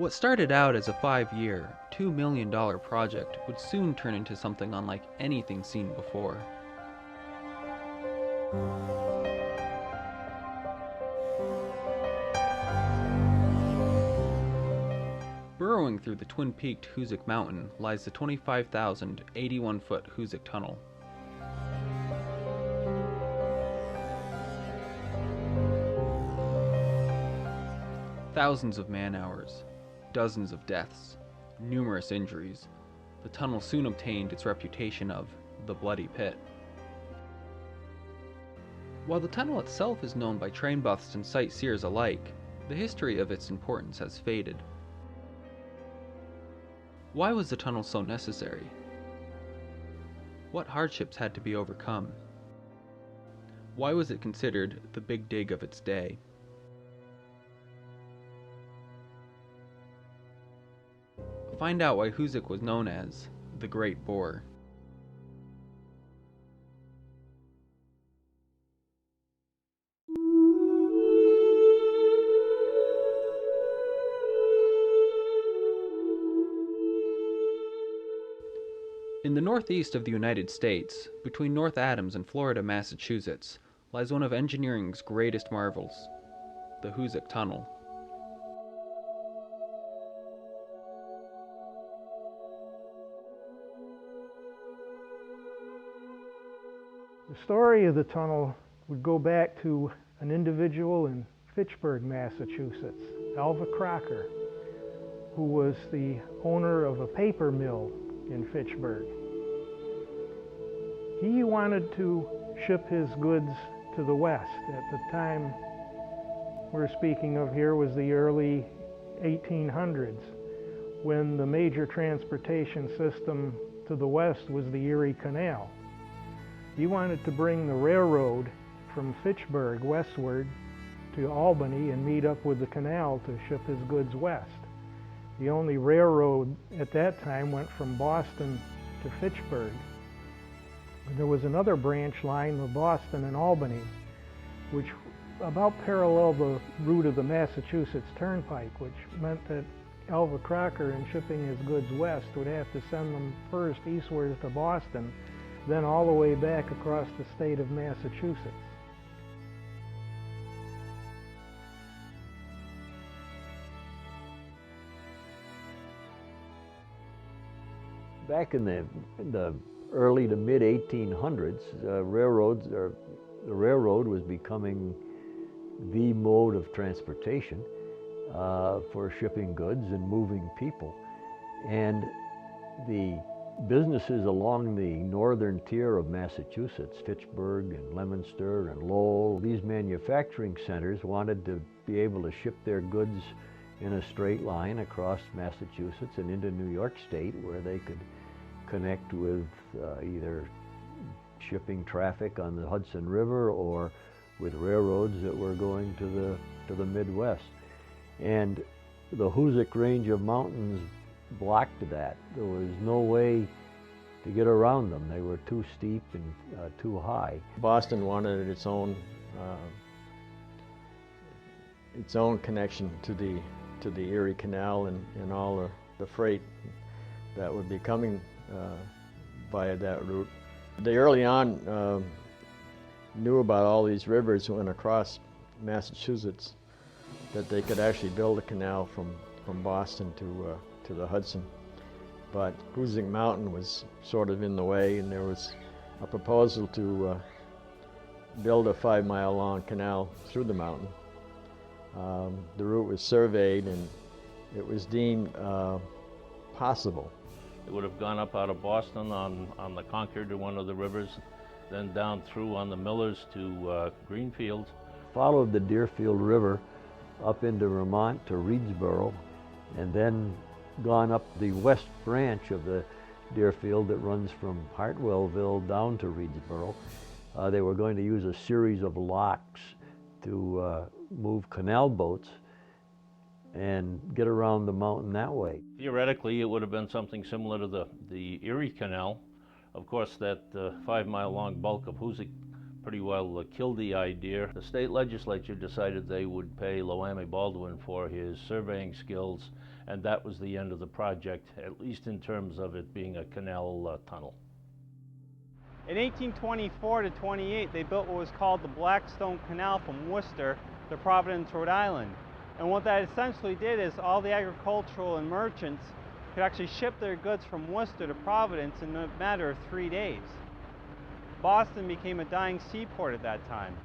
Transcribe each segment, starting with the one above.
What started out as a 5-year, $2 million project would soon turn into something unlike anything seen before. Burrowing through the twin-peaked Hoosac Mountain lies the 25,081-foot Hoosac Tunnel. Thousands of man-hours, dozens of deaths, numerous injuries, the tunnel soon obtained its reputation of the Bloody Pit. While the tunnel itself is known by train buffs and sightseers alike, the history of its importance has faded. Why was the tunnel so necessary? What hardships had to be overcome? Why was it considered the big dig of its day? Find out why Hoosac was known as the Great Bore. In the northeast of the United States, between North Adams and Florida, Massachusetts, lies one of engineering's greatest marvels, the Hoosac Tunnel. The story of the tunnel would go back to an individual in Fitchburg, Massachusetts, Alva Crocker, who was the owner of a paper mill in Fitchburg. He wanted to ship his goods to the west. At the time we're speaking of here was the early 1800s, when the major transportation system to the west was the Erie Canal. He wanted to bring the railroad from Fitchburg westward to Albany and meet up with the canal to ship his goods west. The only railroad at that time went from Boston to Fitchburg. There was another branch line of Boston and Albany, which about paralleled the route of the Massachusetts Turnpike, which meant that Alva Crocker, in shipping his goods west, would have to send them first eastward to Boston, then all the way back across the state of Massachusetts. Back in the early to mid 1800s, the railroad was becoming the mode of transportation for shipping goods and moving people. And the businesses along the northern tier of Massachusetts, Fitchburg and Leominster and Lowell, these manufacturing centers wanted to be able to ship their goods in a straight line across Massachusetts and into New York State, where they could connect with either shipping traffic on the Hudson River or with railroads that were going to the Midwest. And the Hoosac range of mountains blocked that. There was no way to get around them. They were too steep and too high. Boston wanted its own connection to the Erie Canal and all the freight that would be coming via that route. They early on knew about all these rivers went across Massachusetts, that they could actually build a canal from Boston to the Hudson. But Hoosac Mountain was sort of in the way, and there was a proposal to build a 5-mile long canal through the mountain. The route was surveyed and it was deemed possible. It would have gone up out of Boston on the Concord to one of the rivers, then down through on the Millers to Greenfield. Followed the Deerfield River up into Vermont to Reedsboro, and then gone up the west branch of the Deerfield that runs from Hartwellville down to Reedsboro. They were going to use a series of locks to move canal boats and get around the mountain that way. Theoretically, it would have been something similar to the Erie Canal. Of course, that 5-mile-long bulk of Hoosac pretty well killed the idea. The state legislature decided they would pay Loamy Baldwin for his surveying skills and that was the end of the project, at least in terms of it being a canal tunnel. In 1824 to 28, they built what was called the Blackstone Canal from Worcester to Providence, Rhode Island. And what that essentially did is all the agricultural and merchants could actually ship their goods from Worcester to Providence in a matter of 3 days. Boston became a dying seaport at that time.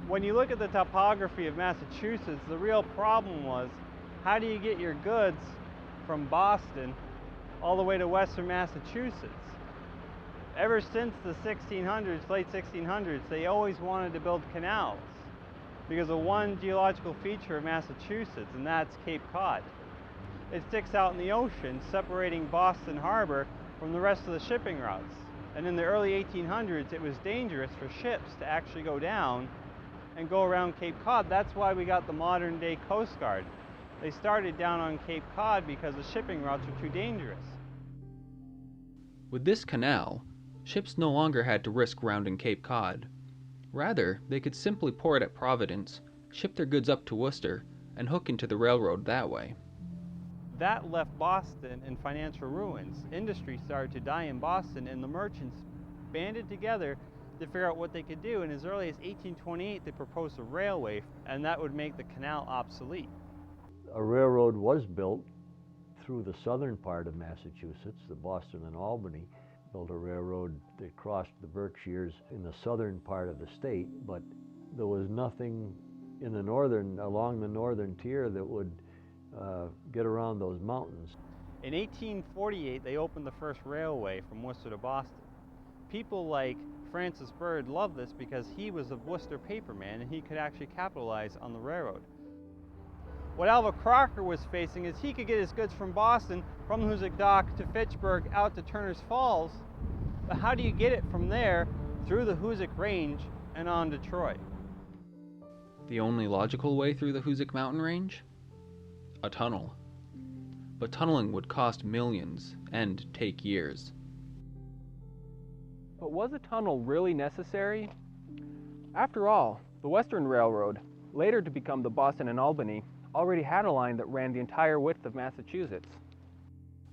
When you look at the topography of Massachusetts, the real problem was, how do you get your goods from Boston all the way to western Massachusetts? Ever since the 1600s, late 1600s, they always wanted to build canals because of one geological feature of Massachusetts, and that's Cape Cod. It sticks out in the ocean, separating Boston Harbor from the rest of the shipping routes. And in the early 1800s, it was dangerous for ships to actually go down and go around Cape Cod. That's why we got the modern day Coast Guard. They started down on Cape Cod because the shipping routes were too dangerous. With this canal, ships no longer had to risk rounding Cape Cod. Rather, they could simply port at Providence, ship their goods up to Worcester, and hook into the railroad that way. That left Boston in financial ruins. Industry started to die in Boston, and the merchants banded together to figure out what they could do. And as early as 1828, they proposed a railway, and that would make the canal obsolete. A railroad was built through the southern part of Massachusetts, the Boston and Albany. Built a railroad that crossed the Berkshires in the southern part of the state, but there was nothing in the along the northern tier that would get around those mountains. In 1848, they opened the first railway from Worcester to Boston. People like Francis Bird loved this because he was a Worcester paperman and he could actually capitalize on the railroad. What Alva Crocker was facing is he could get his goods from Boston, from the Hoosac Dock to Fitchburg, out to Turner's Falls, but how do you get it from there through the Hoosac Range and on to Troy? The only logical way through the Hoosac Mountain Range? A tunnel. But tunneling would cost millions and take years. But was a tunnel really necessary? After all, the Western Railroad, later to become the Boston and Albany, already had a line that ran the entire width of Massachusetts.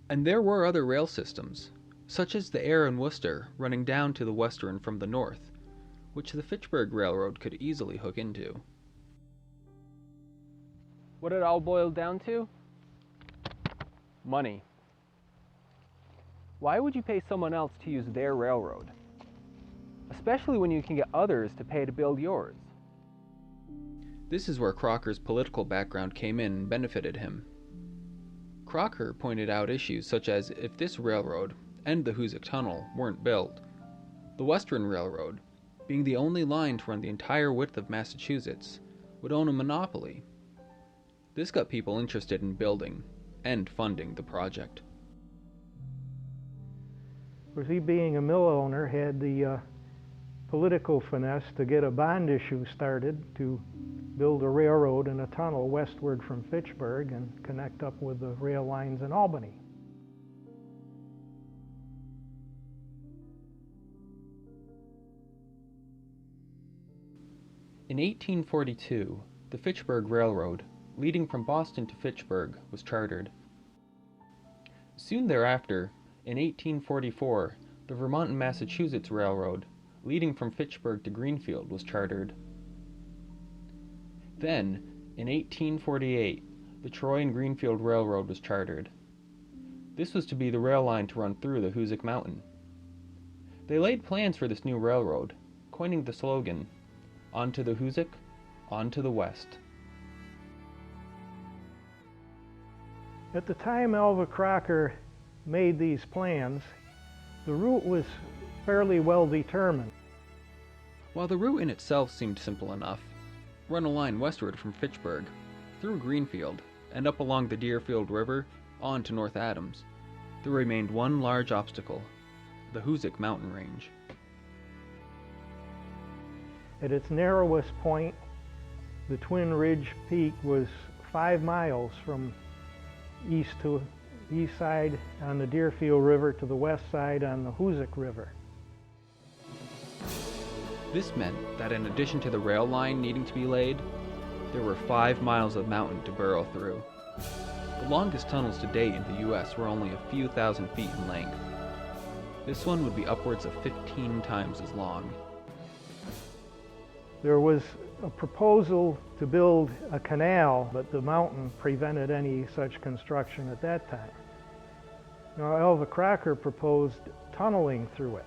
And there were other rail systems, such as the Aire and Worcester running down to the Western from the north, which the Fitchburg Railroad could easily hook into. What it all boiled down to? Money. Why would you pay someone else to use their railroad? Especially when you can get others to pay to build yours. This is where Crocker's political background came in and benefited him. Crocker pointed out issues such as if this railroad and the Hoosac Tunnel weren't built, the Western Railroad, being the only line to run the entire width of Massachusetts, would own a monopoly. This got people interested in building and funding the project. Of course, he being a mill owner had the political finesse to get a bond issue started to build a railroad and a tunnel westward from Fitchburg and connect up with the rail lines in Albany. In 1842, the Fitchburg Railroad, leading from Boston to Fitchburg, was chartered. Soon thereafter, in 1844, the Vermont and Massachusetts Railroad, leading from Fitchburg to Greenfield, was chartered. Then, in 1848, the Troy and Greenfield Railroad was chartered. This was to be the rail line to run through the Hoosac Mountain. They laid plans for this new railroad, coining the slogan, "On to the Hoosac, on to the West." At the time Alva Crocker made these plans, the route was fairly well determined. While the route in itself seemed simple enough, run a line westward from Fitchburg, through Greenfield, and up along the Deerfield River, on to North Adams, there remained one large obstacle, the Hoosac Mountain Range. At its narrowest point, the Twin Ridge Peak was 5 miles from east side on the Deerfield River to the west side on the Hoosac River. This meant that in addition to the rail line needing to be laid, there were 5 miles of mountain to burrow through. The longest tunnels to date in the U.S. were only a few thousand feet in length. This one would be upwards of 15 times as long. There was a proposal to build a canal, but the mountain prevented any such construction at that time. Now, Alva Crocker proposed tunneling through it.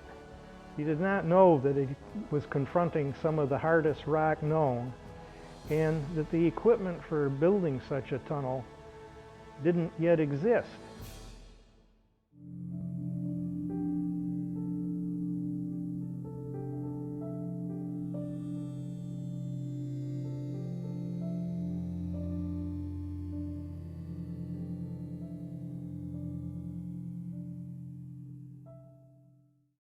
He did not know that he was confronting some of the hardest rock known, and that the equipment for building such a tunnel didn't yet exist.